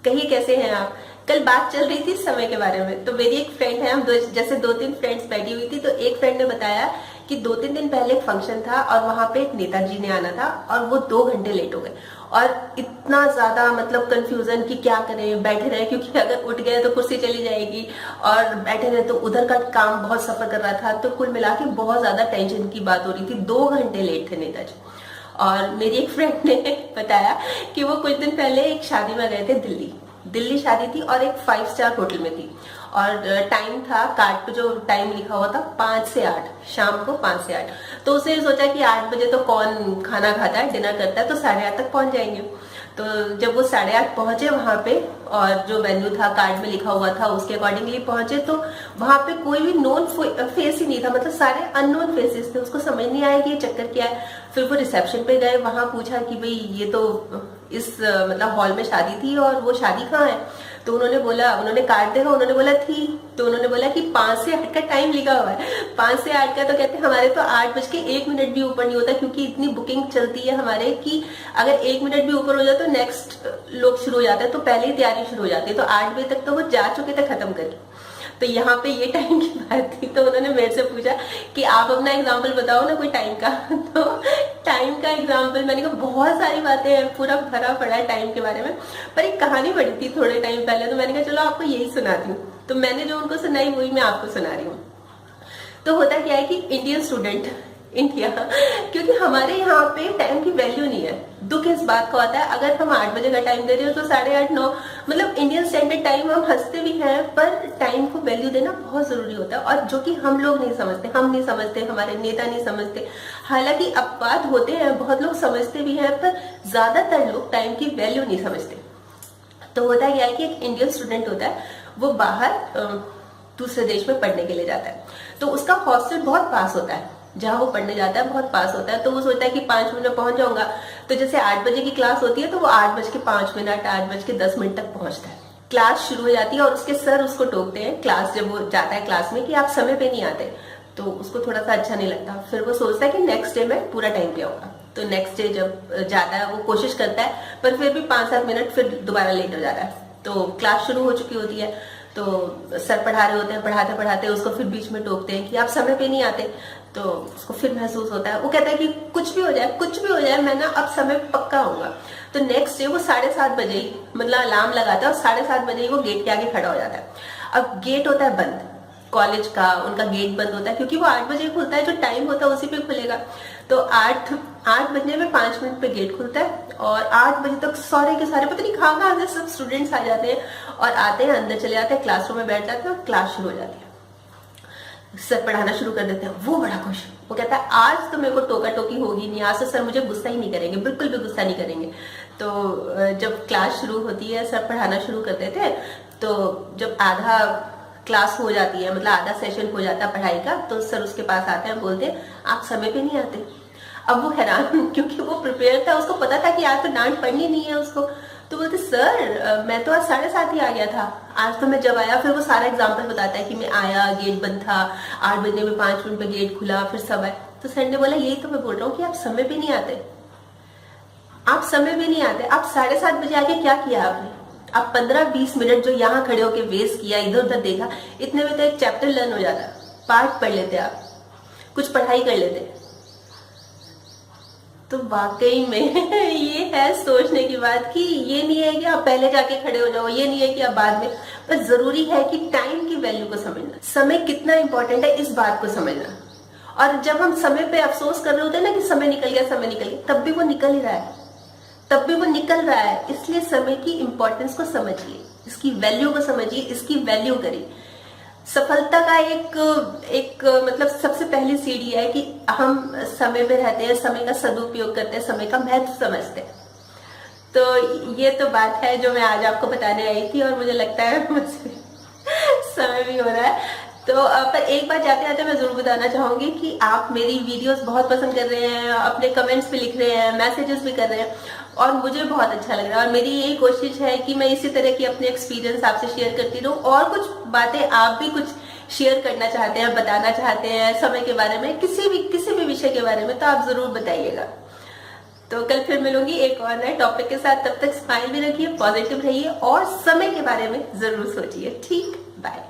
कहिए कैसे हैं आप। कल बात चल रही थी समय के बारे में, तो मेरी एक फ्रेंड है, हम जैसे दो तीन फ्रेंड्स बैठी हुई थी, तो एक फ्रेंड ने बताया कि 2-3 दिन पहले एक फंक्शन था और वहां पे एक नेताजी ने आना था और वो 2 घंटे लेट हो गए। और इतना ज्यादा मतलब कंफ्यूजन कि क्या करें, बैठे रहे क्योंकि अगर उठ गए तो कुर्सी चली जाएगी, और बैठे रहे तो उधर का काम बहुत सफर कर रहा था। तो कुल मिला के बहुत ज्यादा टेंशन की बात हो रही थी, 2 घंटे लेट थे नेताजी। और मेरी एक फ्रेंड ने बताया कि वो कुछ दिन पहले एक शादी में गए थे, दिल्ली दिल्ली शादी थी और एक 5 स्टार होटल में थी। और टाइम था, कार्ड पे जो टाइम लिखा हुआ था 5 से 8, शाम को 5 से 8। तो उसने सोचा कि 8 बजे तो कौन खाना खाता है, डिनर करता है, तो 8:30 तक पहुंच जाएंगे। तो जब वो 8:30 पहुंचे वहां पे, और जो वेन्यू था कार्ड में लिखा हुआ था उसके अकॉर्डिंगली पहुंचे, तो वहां पे कोई भी नोन फेस ही नहीं था, मतलब सारे अननोन फेसेस थे। उसको समझ नहीं आया कि ये चक्कर क्या है। फिर वो रिसेप्शन पे गए, वहां पूछा कि भाई ये तो इस मतलब हॉल में शादी थी और वो शादी कहाँ है। तो उन्होंने कार्ड देखा, उन्होंने बोला थी, तो उन्होंने बोला कि 5 से 8 का टाइम लिखा हुआ है। 5 से 8 का, तो कहते हैं हमारे तो 8:01 भी ऊपर नहीं होता, क्योंकि इतनी बुकिंग चलती है हमारे कि अगर 1 मिनट भी ऊपर हो जाए तो नेक्स्ट लोग शुरू हो जाते हैं, तो पहले ही तैयारी शुरू हो जाती है। तो 8 बजे तक तो वो जा चुके थे खत्म करके। तो यहाँ पे ये टाइम की बात थी, तो उन्होंने मेरे से पूछा कि आप अपना एग्जाम्पल बताओ ना कोई टाइम का। तो टाइम का एग्जाम्पल मैंने कहा बहुत सारी बातें हैं, पूरा भरा पड़ा है टाइम के बारे में, पर एक कहानी पढ़ी थी थोड़े टाइम पहले, तो मैंने कहा चलो आपको यही सुनाती हूँ। तो मैंने जो उनको सुनाई वही मैं आपको सुना रही हूँ। तो होता क्या है कि इंडियन स्टूडेंट इंडिया, क्योंकि हमारे यहाँ पे टाइम की वैल्यू नहीं है। दुख इस बात का होता है, अगर हम 8 बजे का टाइम दे रहे हो तो 8:30-9, मतलब इंडियन स्टैंडर्ड टाइम, हम हंसते भी हैं, पर टाइम को वैल्यू देना बहुत जरूरी होता है, और जो कि हम लोग नहीं समझते, हम नहीं समझते, हमारे नेता नहीं समझते। हालांकि अपवाद होते हैं, बहुत लोग समझते भी हैं, पर ज्यादातर लोग टाइम की वैल्यू नहीं समझते। तो होता क्या है कि एक इंडियन स्टूडेंट होता है, वो बाहर दूसरे देश में पढ़ने के लिए जाता है, तो उसका हॉस्टल बहुत पास होता है, जहां वो पढ़ने जाता है बहुत पास होता है। तो वो सोचता है कि 5 मिनट में पहुंच जाऊंगा। तो जैसे 8 बजे की क्लास होती है, तो वो 8:05, 8:10 तक पहुंचता है। क्लास शुरू हो जाती है और उसके सर उसको टोकते हैं, क्लास जब वो जाता है क्लास में, कि आप समय पे नहीं आते। तो उसको थोड़ा सा अच्छा नहीं लगता, फिर वो सोचता है कि नेक्स्ट डे मैं पूरा टाइम पे आऊंगा। तो नेक्स्ट डे जब जाता है, वो कोशिश करता है, पर फिर भी 5-7 मिनट फिर दोबारा लेट हो जाता है। तो क्लास शुरू हो चुकी होती है, तो सर पढ़ा रहे होते हैं, पढ़ाते पढ़ाते उसको फिर बीच में टोकते हैं कि आप समय पे नहीं आते। तो उसको फिर महसूस होता है, वो कहता है कि कुछ भी हो जाए, कुछ भी हो जाए, मैं ना अब समय पे पक्का आऊंगा। तो नेक्स्ट डे वो 7:30 बजे ही, मतलब अलार्म लगाता है, और 7:30 बजे ही वो गेट के आगे खड़ा हो जाता है। अब गेट होता है बंद, कॉलेज का उनका गेट बंद होता है, क्योंकि वो 8 बजे खुलता है, जो टाइम होता है उसी पे खुलेगा। तो 8 बजने में 5 मिनट पे गेट खुलता है, और 8 बजे तक सारे के सारे, पता नहीं कहाँ से सब स्टूडेंट्स आ जाते हैं, और आते हैं, अंदर चले जाते हैं, क्लासरूम में बैठ जाते हैं, और क्लास शुरू हो जाती है। सर पढ़ाना शुरू कर देते हैं, वो बड़ा खुश, वो कहता है आज तो मेरे को टोका टोकी होगी नहीं, आज तो सर मुझे गुस्सा ही नहीं करेंगे, बिल्कुल भी गुस्सा नहीं करेंगे। तो जब क्लास शुरू होती है, सर पढ़ाना शुरू कर देते हैं, तो जब आधा क्लास हो जाती है, मतलब आधा सेशन हो जाता है पढ़ाई का, तो सर उसके पास आते हैं, बोलते हैं आप समय पे नहीं आते। अब वो हैरान, क्योंकि वो प्रिपेयर था, उसको पता था कि आज तो डांट पड़नी नहीं है उसको। तो बोलते सर मैं तो आज 7:30 ही आ गया था, आज तो मैं जब आया, फिर वो सारा एग्जाम्पल बताता है कि मैं आया, गेट बंद था, 8 बजने में 5 मिनट पे गेट खुला, फिर सब आए। तो सर ने बोला यही तो मैं बोल रहा हूँ कि आप समय पे नहीं आते, आप समय पे नहीं आते, आप 7:30 बजे आके क्या किया आपने? आप 15-20 मिनट जो यहाँ खड़े होके वेस्ट किया, इधर उधर देखा, इतने में तो एक चैप्टर लर्न हो जाता, पाठ पढ़ लेते, आप कुछ पढ़ाई कर लेते। तो वाकई में ये है सोचने की बात, कि ये नहीं है कि आप पहले जाके खड़े हो जाओ, ये नहीं है कि आप बाद में, पर जरूरी है कि टाइम की वैल्यू को समझना, समय कितना इंपॉर्टेंट है इस बात को समझना। और जब हम समय पे अफसोस कर रहे होते हैं ना कि समय निकल गया, समय निकल गया, तब भी वो निकल ही रहा है, तब भी वो निकल रहा है। इसलिए समय की इंपॉर्टेंस को समझिए, इसकी वैल्यू को समझिए, इसकी वैल्यू करिए। सफलता का एक मतलब सबसे पहली सीढ़ी है कि हम समय में रहते हैं, समय का सदुपयोग करते हैं, समय का महत्व समझते हैं। तो ये तो बात है जो मैं आज आपको बताने आई थी, और मुझे लगता है मुझसे समय भी हो रहा है। तो पर एक बात जाते जाते मैं जरूर बताना चाहूंगी कि आप मेरी वीडियोस बहुत पसंद कर रहे हैं, अपने कमेंट्स भी लिख रहे हैं, मैसेजेस भी कर रहे हैं, और मुझे बहुत अच्छा लग रहा है। और मेरी यही कोशिश है कि मैं इसी तरह की अपने एक्सपीरियंस आपसे शेयर करती रहूं, और कुछ बातें आप भी कुछ शेयर करना चाहते हैं, बताना चाहते हैं समय के बारे में, किसी भी विषय के बारे में, तो आप जरूर बताइएगा। तो कल फिर मिलूंगी एक और नए टॉपिक के साथ। तब तक स्माइल भी रखिए, पॉजिटिव रहिए और समय के बारे में जरूर सोचिए। ठीक, बाय।